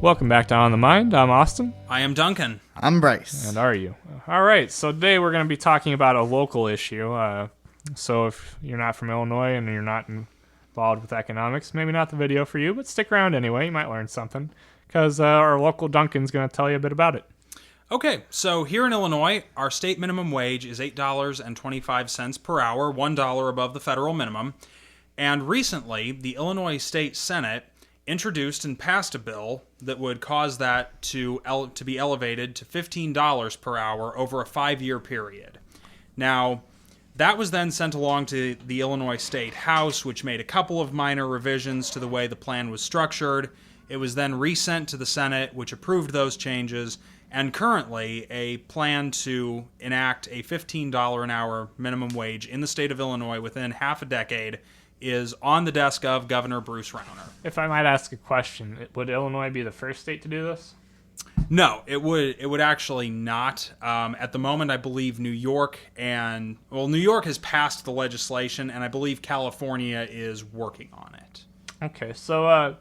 Welcome back to On the Mind. I'm Austin. I am Duncan. I'm Bryce. And are you? All right, so today we're going to be talking about a local issue. So if you're not from Illinois and you're not involved with economics, maybe not the video for you, but stick around anyway. You might learn something because our local Duncan's going to tell you a bit about it. Okay, so here in Illinois, our state minimum wage is $8.25 per hour, $1 above the federal minimum. And recently, the Illinois State Senate introduced and passed a bill that would cause that to be elevated to $15 per hour over a 5-year period. Now, that was then sent along to the Illinois State House, which made a couple of minor revisions to the way the plan was structured. It was then resent to the Senate, which approved those changes, and currently a plan to enact a $15 an hour minimum wage in the state of Illinois within half a decade is on the desk of Governor Bruce Rauner. If I might ask a question, would Illinois be the first state to do this? No, it would actually not. At the moment, I believe New York has passed the legislation, and I believe California is working on it. Okay, so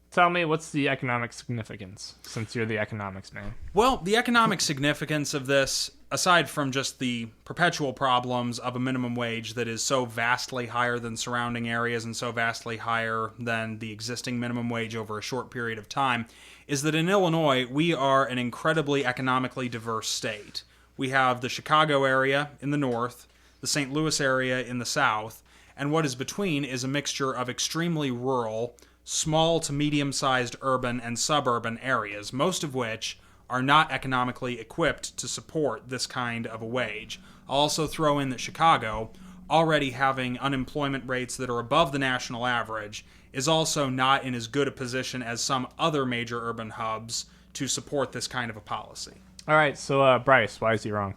tell me, what's the economic significance, since you're the economics man? Well, the economic significance of this, aside from just the perpetual problems of a minimum wage that is so vastly higher than surrounding areas and so vastly higher than the existing minimum wage over a short period of time, is that in Illinois, we are an incredibly economically diverse state. We have the Chicago area in the north, the St. Louis area in the south, and what is between is a mixture of extremely rural, small to medium-sized urban and suburban areas, most of which are not economically equipped to support this kind of a wage. I'll also throw in that Chicago, already having unemployment rates that are above the national average, is also not in as good a position as some other major urban hubs to support this kind of a policy. All right, so Bryce, why is he wrong?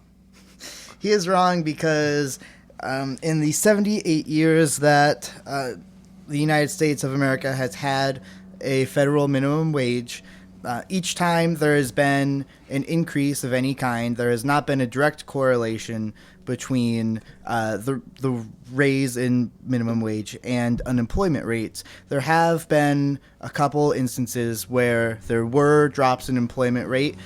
He is wrong because in the 78 years that the United States of America has had a federal minimum wage, each time there has been an increase of any kind. There has not been a direct correlation between the raise in minimum wage and unemployment rates. There have been a couple instances where there were drops in employment rate.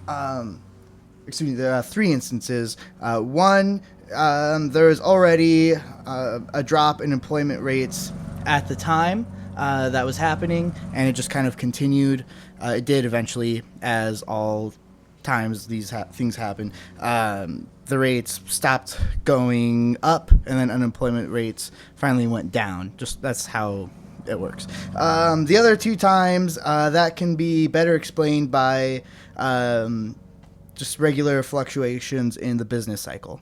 There are 3 instances. One, there is already a drop in employment rates at the time that was happening, and it just kind of continued. It did eventually, as all times these things happen. The rates stopped going up, and then unemployment rates finally went down. Just that's how it works. The other 2 times, that can be better explained by just regular fluctuations in the business cycle.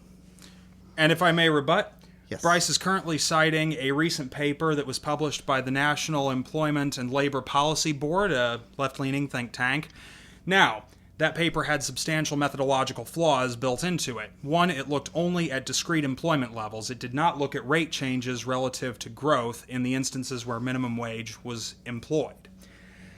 And if I may rebut, yes. Bryce is currently citing a recent paper that was published by the National Employment and Labor Policy Board, a left-leaning think tank. Now, that paper had substantial methodological flaws built into it. One, it looked only at discrete employment levels. It did not look at rate changes relative to growth in the instances where minimum wage was employed.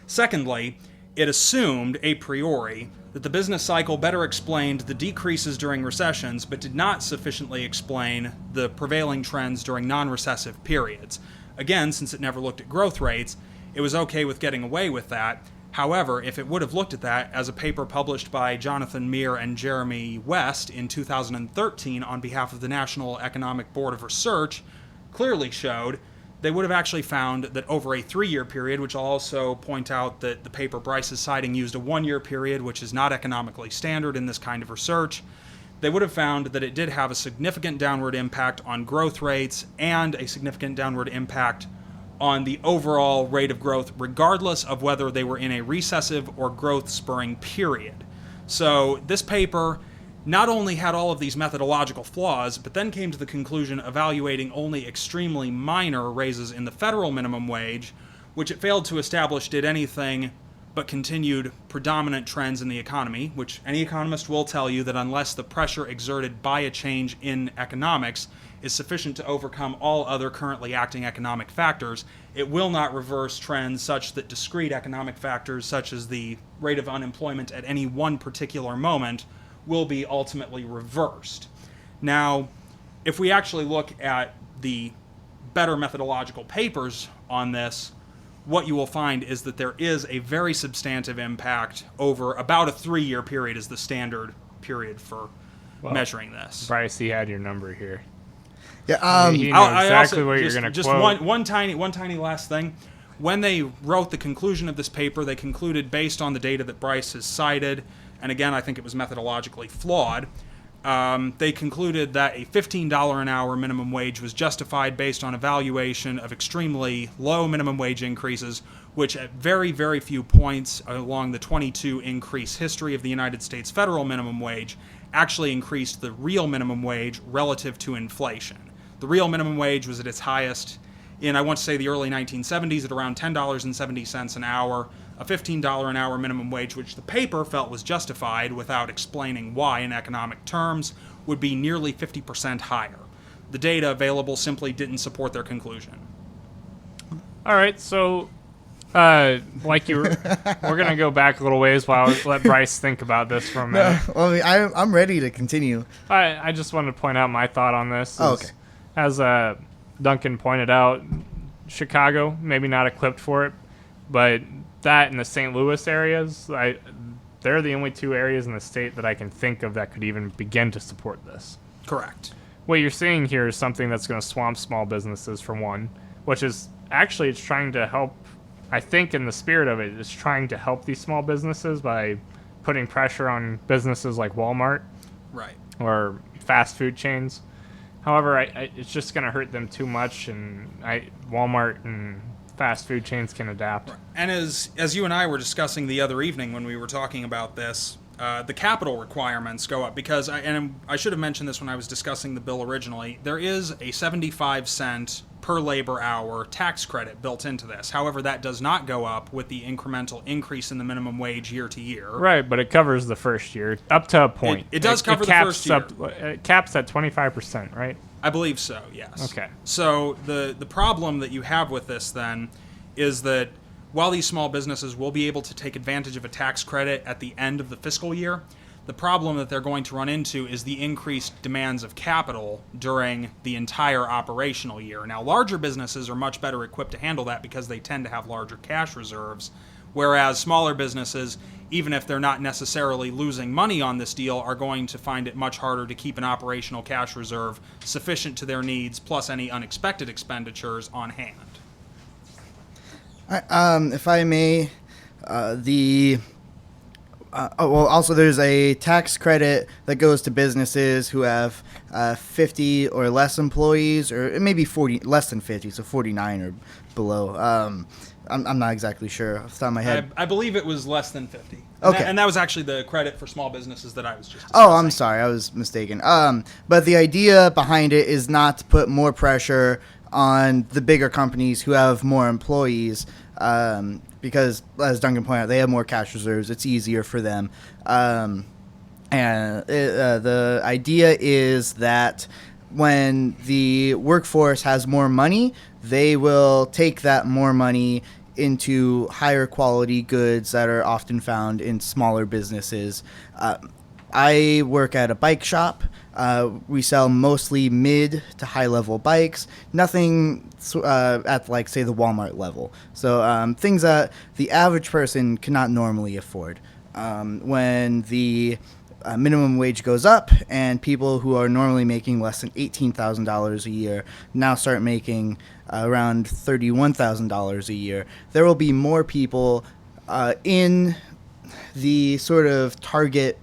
Secondly, it assumed a priori that the business cycle better explained the decreases during recessions, but did not sufficiently explain the prevailing trends during non-recessive periods. Again, since it never looked at growth rates, it was okay with getting away with that. However, if it would have looked at that, as a paper published by Jonathan Meir and Jeremy West in 2013 on behalf of the National Economic Board of Research, clearly showed, they would have actually found that over a 3-year period, which I'll also point out that the paper Bryce is citing used a 1-year period, which is not economically standard in this kind of research, they would have found that it did have a significant downward impact on growth rates and a significant downward impact on the overall rate of growth, regardless of whether they were in a recessive or growth-spurring period. So this paper not only had all of these methodological flaws, but then came to the conclusion evaluating only extremely minor raises in the federal minimum wage, which it failed to establish did anything but continued predominant trends in the economy, which any economist will tell you that unless the pressure exerted by a change in economics is sufficient to overcome all other currently acting economic factors, it will not reverse trends such that discrete economic factors, such as the rate of unemployment at any one particular moment, will be ultimately reversed. Now, if we actually look at the better methodological papers on this, what you will find is that there is a very substantive impact over about a 3-year period is the standard period for measuring this. Bryce, he had your number here. Yeah. He knew exactly what you're going to just quote. one tiny last thing. When they wrote the conclusion of this paper, they concluded, based on the data that Bryce has cited, and again, I think it was methodologically flawed, they concluded that a $15 an hour minimum wage was justified based on evaluation of extremely low minimum wage increases, which at very, very few points along the 22 increase history of the United States federal minimum wage actually increased the real minimum wage relative to inflation. The real minimum wage was at its highest in, I want to say, the early 1970s at around $10.70 an hour. A $15 an hour minimum wage, which the paper felt was justified without explaining why in economic terms, would be nearly 50% higher. The data available simply didn't support their conclusion. All right, so we're going to go back a little ways while I let Bryce think about this for a minute. Well, I mean, I'm ready to continue. I just wanted to point out my thought on this. Okay. As Duncan pointed out, Chicago, maybe not equipped for it, but that and the St. Louis areas, they're the only two areas in the state that I can think of that could even begin to support this. Correct. What you're seeing here is something that's going to swamp small businesses, for one, which is actually it's trying to help. I think in the spirit of it, it's trying to help these small businesses by putting pressure on businesses like Walmart, Right, or fast food chains. However, it's just going to hurt them too much, and Walmart and fast food chains can adapt. And as you and I were discussing the other evening when we were talking about this, the capital requirements go up because, and I should have mentioned this when I was discussing the bill originally, there is a 75-cent per labor hour tax credit built into this. However, that does not go up with the incremental increase in the minimum wage year to year. Right, but it covers the first year up to a point. It does cover the first year. It caps at 25%, right? I believe so, yes. Okay. So the problem that you have with this then is that while these small businesses will be able to take advantage of a tax credit at the end of the fiscal year, the problem that they're going to run into is the increased demands of capital during the entire operational year. Now, larger businesses are much better equipped to handle that because they tend to have larger cash reserves, whereas smaller businesses, even if they're not necessarily losing money on this deal, are going to find it much harder to keep an operational cash reserve sufficient to their needs, plus any unexpected expenditures on hand. If I may, also there's a tax credit that goes to businesses who have 50 or less employees, or maybe 40, less than 50, so 49 or below. I'm not exactly sure off the top of my head. I believe it was less than 50. Okay. And that was actually the credit for small businesses that I was just discussing. Oh, I'm sorry. I was mistaken. But the idea behind it is not to put more pressure on the bigger companies who have more employees, because, as Duncan pointed out, they have more cash reserves. It's easier for them. The idea is that when the workforce has more money, they will take that more money into higher quality goods that are often found in smaller businesses. I work at a bike shop. We sell mostly mid to high level bikes, nothing at, like, say, the Walmart level. So things that the average person cannot normally afford. When the minimum wage goes up and people who are normally making less than $18,000 a year now start making around $31,000 a year, there will be more people in the sort of target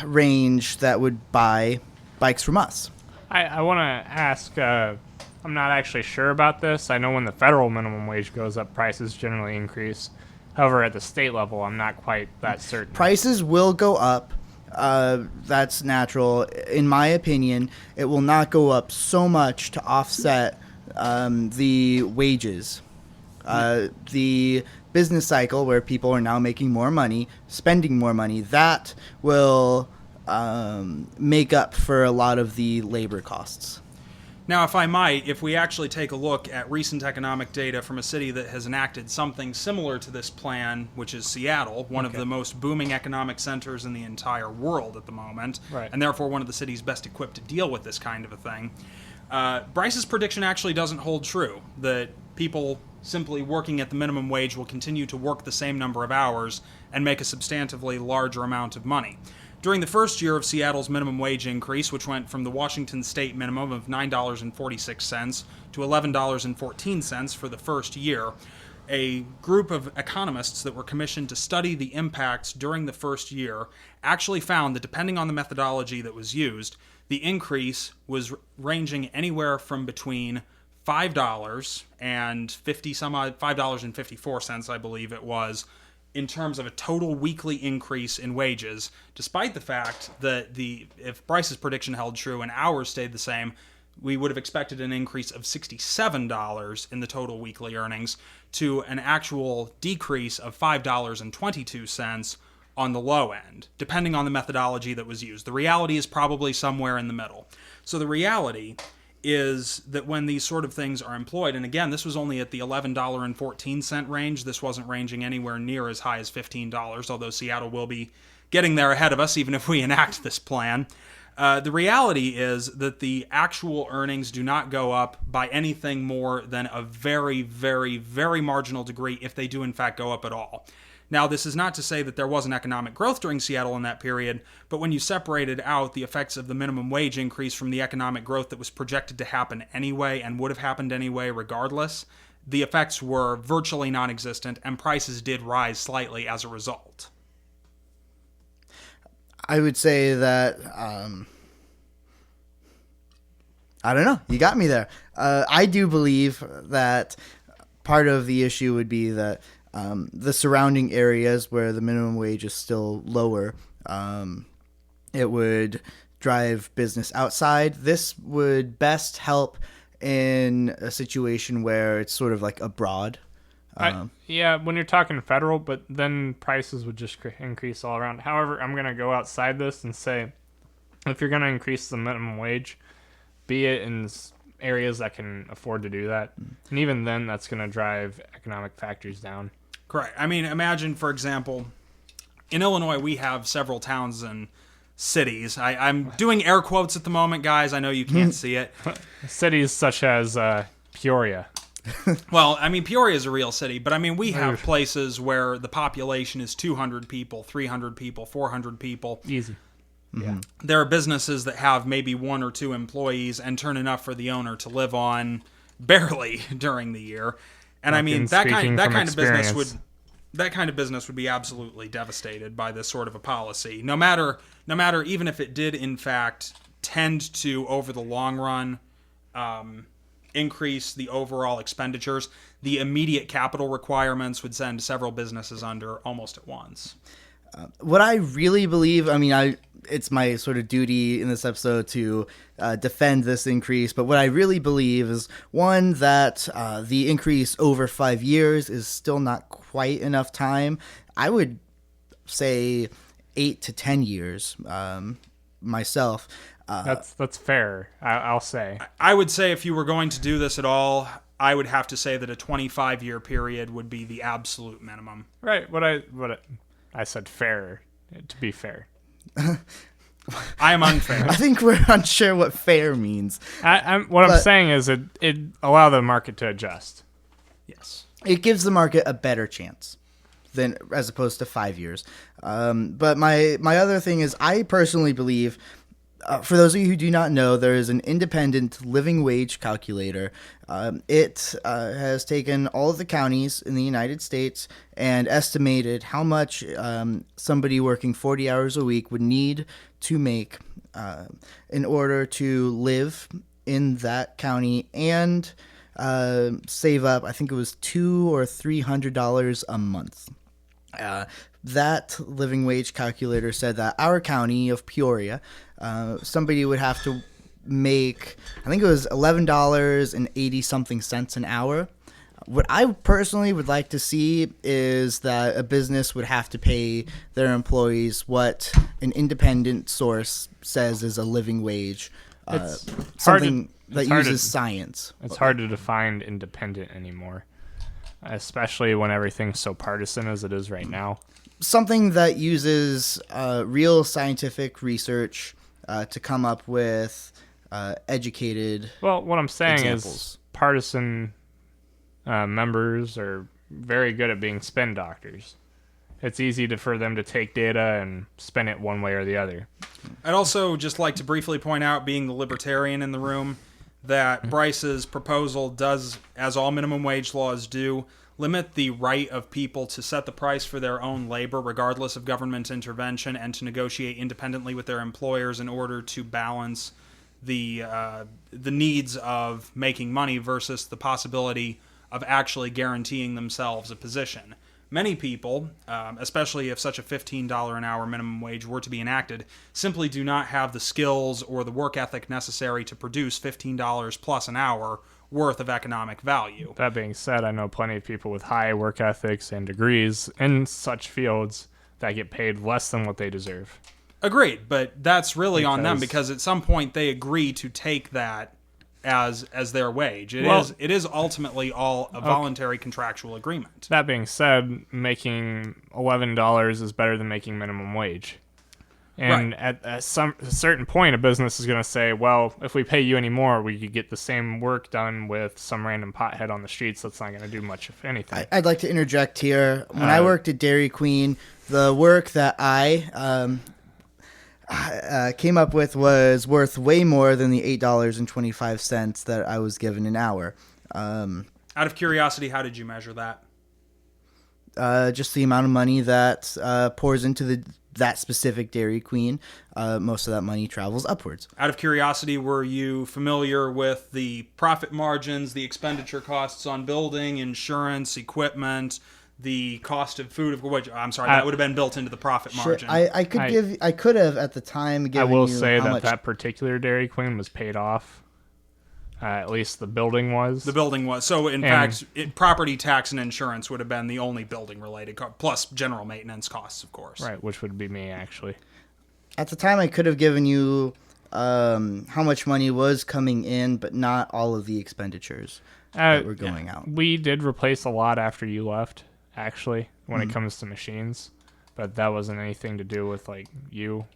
range that would buy bikes from us. I want to ask, I'm not actually sure about this. I know when the federal minimum wage goes up, prices generally increase. However, at the state level, I'm not quite that certain. Prices will go up. That's natural. In my opinion, it will not go up so much to offset the wages. The business cycle where people are now making more money, spending more money, that will make up for a lot of the labor costs. Now, if I might, if we actually take a look at recent economic data from a city that has enacted something similar to this plan, which is Seattle, one of the most booming economic centers in the entire world at the moment, right, and therefore one of the cities best equipped to deal with this kind of a thing. Bryce's prediction actually doesn't hold true, that people simply working at the minimum wage will continue to work the same number of hours and make a substantively larger amount of money. During the first year of Seattle's minimum wage increase, which went from the Washington state minimum of $9.46 to $11.14 for the first year, a group of economists that were commissioned to study the impacts during the first year actually found that depending on the methodology that was used, the increase was ranging anywhere from between $5 and $5.54, I believe it was, in terms of a total weekly increase in wages, despite the fact that if Bryce's prediction held true and hours stayed the same, we would have expected an increase of $67 in the total weekly earnings to an actual decrease of $5.22 on the low end, depending on the methodology that was used. The reality is probably somewhere in the middle. So the reality is that when these sort of things are employed, and again, this was only at the $11.14 range, this wasn't ranging anywhere near as high as $15, although Seattle will be getting there ahead of us even if we enact this plan. The reality is that the actual earnings do not go up by anything more than a very, very, very marginal degree if they do in fact go up at all. Now, this is not to say that there wasn't economic growth during Seattle in that period, but when you separated out the effects of the minimum wage increase from the economic growth that was projected to happen anyway and would have happened anyway regardless, the effects were virtually non-existent and prices did rise slightly as a result. I would say that, I don't know, you got me there. I do believe that part of the issue would be that the surrounding areas where the minimum wage is still lower, it would drive business outside. This would best help in a situation where it's sort of like abroad. Yeah, when you're talking federal, but then prices would just increase all around. However, I'm going to go outside this and say, if you're going to increase the minimum wage, be it in areas that can afford to do that. And even then, that's going to drive economic factors down. Correct. I mean, imagine, for example, in Illinois, we have several towns and cities. I'm doing air quotes at the moment, guys. I know you can't see it. Cities such as Peoria. Well, I mean, Peoria is a real city, but I mean, we have places where the population is 200 people, 300 people, 400 people. Easy. Yeah. There are businesses that have maybe 1 or 2 employees and turn enough for the owner to live on barely during the year. And I mean, that kind of business would be absolutely devastated by this sort of a policy. No matter, even if it did in fact tend to, over the long run, increase the overall expenditures, the immediate capital requirements would send several businesses under almost at once. What I really believe, I mean, it's my sort of duty in this episode to defend this increase, but what I really believe is, one, that the increase over 5 years is still not quite enough time. I would say 8 to 10 years myself. That's fair, I'll say. I would say if you were going to do this at all, I would have to say that a 25-year period would be the absolute minimum. Right. I said fair, to be fair. I am unfair. I think we're unsure what fair means. I'm saying is it allow the market to adjust. Yes. It gives the market a better chance than as opposed to 5 years. But my other thing is, I personally believe, for those of you who do not know, there is an independent living wage calculator. It has taken all of the counties in the United States and estimated how much somebody working 40 hours a week would need to make in order to live in that county and save up, I think it was $200 or $300 a month. That living wage calculator said that our county of Peoria, somebody would have to make, I think it was $11.80-something an hour. What I personally would like to see is that a business would have to pay their employees what an independent source says is a living wage. Something that uses science. It's hard to define independent anymore, especially when everything's so partisan as it is right now. Something that uses real scientific research to come up with educated. Well, what I'm saying is examples. partisan members are very good at being spin doctors. It's easy for them to take data and spin it one way or the other. I'd also just like to briefly point out, being the libertarian in the room, that Bryce's proposal does, as all minimum wage laws do, limit the right of people to set the price for their own labor regardless of government intervention and to negotiate independently with their employers in order to balance the needs of making money versus the possibility of actually guaranteeing themselves a position. Many people, especially if such a $15 an hour minimum wage were to be enacted, simply do not have the skills or the work ethic necessary to produce $15 plus an hour worth of economic value. That being said, I know plenty of people with high work ethics and degrees in such fields that get paid less than what they deserve. Agreed, but that's really on them because at some point they agree to take that as their wage. It is ultimately all a voluntary contractual agreement. That being said, making $11 is better than making minimum wage. And Right. at a certain point, a business is going to say, well, if we pay you any more, we could get the same work done with some random pothead on the streets that's not going to do much of anything. I'd like to interject here. When I worked at Dairy Queen, the work that I came up with was worth way more than the $8.25 that I was given an hour. Out of curiosity, how did you measure that? Just the amount of money that pours into that specific Dairy Queen. Most of that money travels upwards. Out of curiosity, were you familiar with the profit margins, the expenditure costs on building, insurance, equipment, the cost of food? That would have been built into the profit margin. I could have at the time given I will you say how that much. that particular Dairy Queen was paid off. At least the building was. The building was. So, in fact, property tax and insurance would have been the only building-related plus general maintenance costs, of course. Right, which would be me, actually. At the time, I could have given you how much money was coming in, but not all of the expenditures that were going out. We did replace a lot after you left, actually, when it comes to machines. But that wasn't anything to do with, you.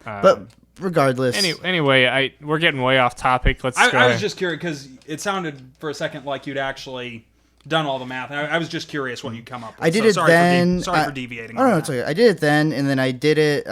But regardless. Anyway, we're getting way off topic. I was just curious because it sounded for a second like you'd actually done all the math. I was just curious what you'd come up with. I did it then. Sorry for deviating. No, it's okay. I did it then, and then I did it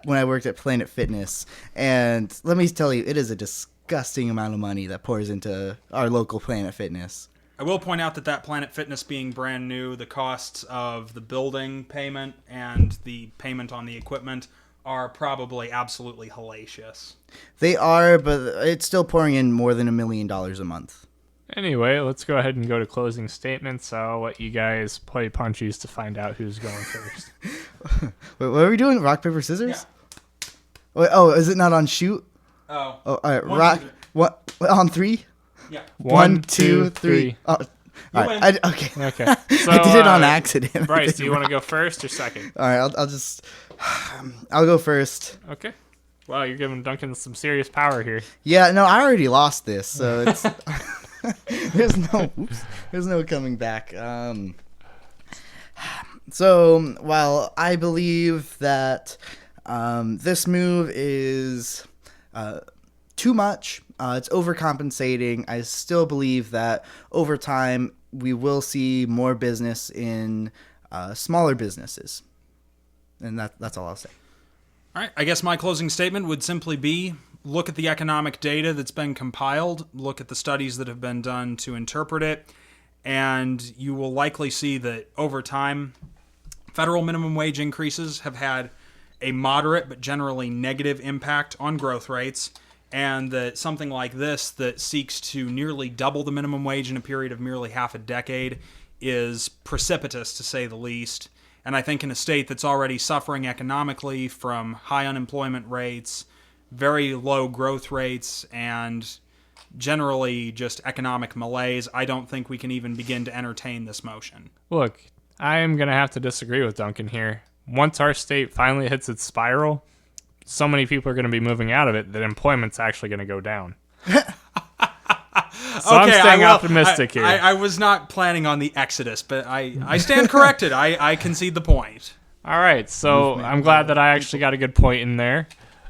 when I worked at Planet Fitness. And let me tell you, it is a disgusting amount of money that pours into our local Planet Fitness. I will point out that Planet Fitness being brand new, the costs of the building payment and the payment on the equipment are probably absolutely hellacious. They are, but it's still pouring in more than $1 million a month. Anyway, let's go ahead and go to closing statements. I'll let you guys play punchies to find out who's going first. Wait, what are we doing? Rock, paper, scissors? Yeah. Wait, oh, is it not on shoot? Oh. Oh, all right. Rock. What? On three? Yeah. 1, 2, 3. Oh, all right. Okay. Okay. So, I did it on accident. Bryce, do you want to go first or second? All right. I'll go first. Okay. Wow, you're giving Duncan some serious power here. Yeah. No, I already lost this, so it's there's no coming back. So while I believe that this move is too much, it's overcompensating, I still believe that over time we will see more business in smaller businesses. And that's all I'll say. All right. I guess my closing statement would simply be, look at the economic data that's been compiled, look at the studies that have been done to interpret it, and you will likely see that over time, federal minimum wage increases have had a moderate but generally negative impact on growth rates, and that something like this that seeks to nearly double the minimum wage in a period of merely half a decade is precipitous, to say the least. And I think in a state that's already suffering economically from high unemployment rates, very low growth rates, and generally just economic malaise, I don't think we can even begin to entertain this motion. Look, I am going to have to disagree with Duncan here. Once our state finally hits its spiral, so many people are going to be moving out of it that employment's actually going to go down. So okay, I'm staying optimistic here. I was not planning on the exodus, but I stand corrected. I concede the point. All right, so I'm glad that I actually got a good point in there.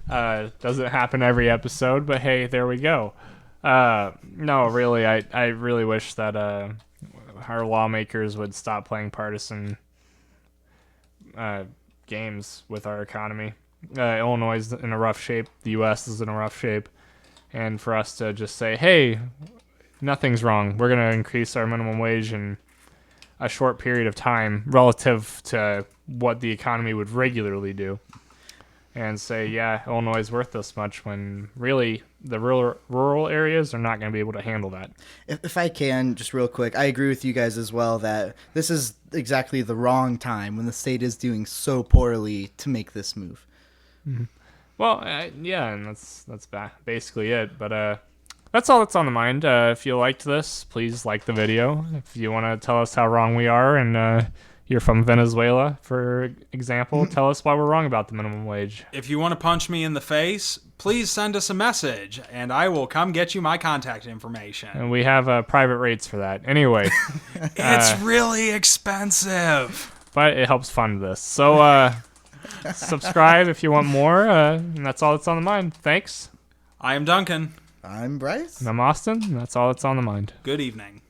Doesn't happen every episode, but hey, there we go. No, really, I really wish that our lawmakers would stop playing partisan games with our economy. Illinois is in a rough shape. The U.S. is in a rough shape. And for us to just say, hey, nothing's wrong. We're going to increase our minimum wage in a short period of time relative to what the economy would regularly do. And say, yeah, Illinois is worth this much, when really the rural areas are not going to be able to handle that. If I can, just real quick, I agree with you guys as well that this is exactly the wrong time when the state is doing so poorly to make this move. Mm-hmm. Well, yeah, and that's basically it. But that's all that's on the mind. If you liked this, please like the video. If you want to tell us how wrong we are, and you're from Venezuela, for example, tell us why we're wrong about the minimum wage. If you want to punch me in the face, please send us a message, and I will come get you my contact information. And we have private rates for that. Anyway. It's really expensive. But it helps fund this. So subscribe if you want more, and that's all that's on the mind. Thanks. I am Duncan. I'm Bryce. And I'm Austin, and that's all that's on the mind. Good evening.